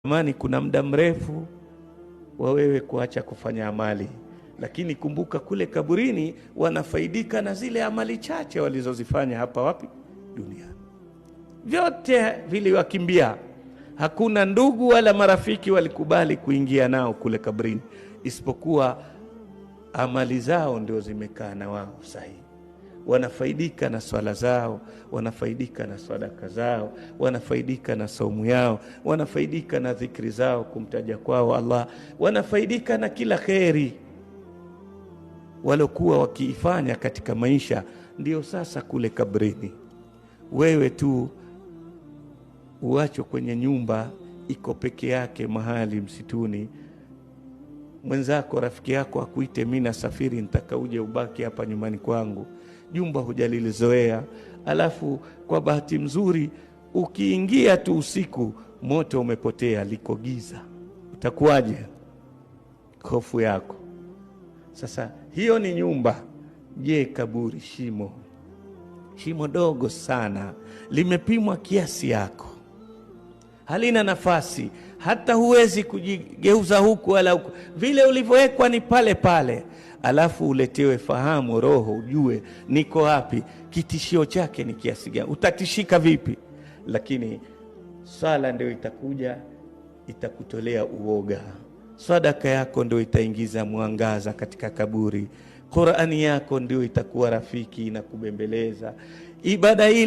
Amani, kuna muda mrefu wa wewe kuacha kufanya amali, lakini kumbuka kule kaburini wanafaidika na zile amali chache walizozifanya hapa wapi duniani. Vyote viliwakimbia, hakuna ndugu wala marafiki walikubali kuingia nao kule kaburini, isipokuwa amali zao ndio zimekaa na wao sahihi. Wanafaidika na swala zao, wanafaidika na sadaka zao, wanafaidika na saumu yao, wanafaidika na dhikri zao, kumtaja kwao Allah, wanafaidika na kila kheri walokuwa wakiifanya katika maisha. Ndio sasa kule kabrini wewe tu uacho kwenye nyumba iko peke yake mahali msituni, mwenzako rafiki yako akuite, mimi nasafiri nitakauje ubaki hapa nyumbani kwangu. Jumba hujalilizoea, alafu kwa bahati mzuri ukiingia tu usiku moto umepotea, liko giza, utakuwaje? Hofu yako. Sasa hiyo ni nyumba. Je, kaburi shimo dogo sana, limepimwa kiasi yako, halina nafasi, hata huwezi kujigeuza huku wala huku, vile ulivyowekwa ni pale pale. Alafu uletewe fahamu, roho, ujue niko wapi, kitishio chake ni kiasi gani, utatishika vipi? Lakini sala ndio itakuja itakutolea uoga, sadaka yako ndio itaingiza mwangaza katika kaburi, Qur'ani yako ndio itakuwa rafiki na kubembeleza. Ibada hii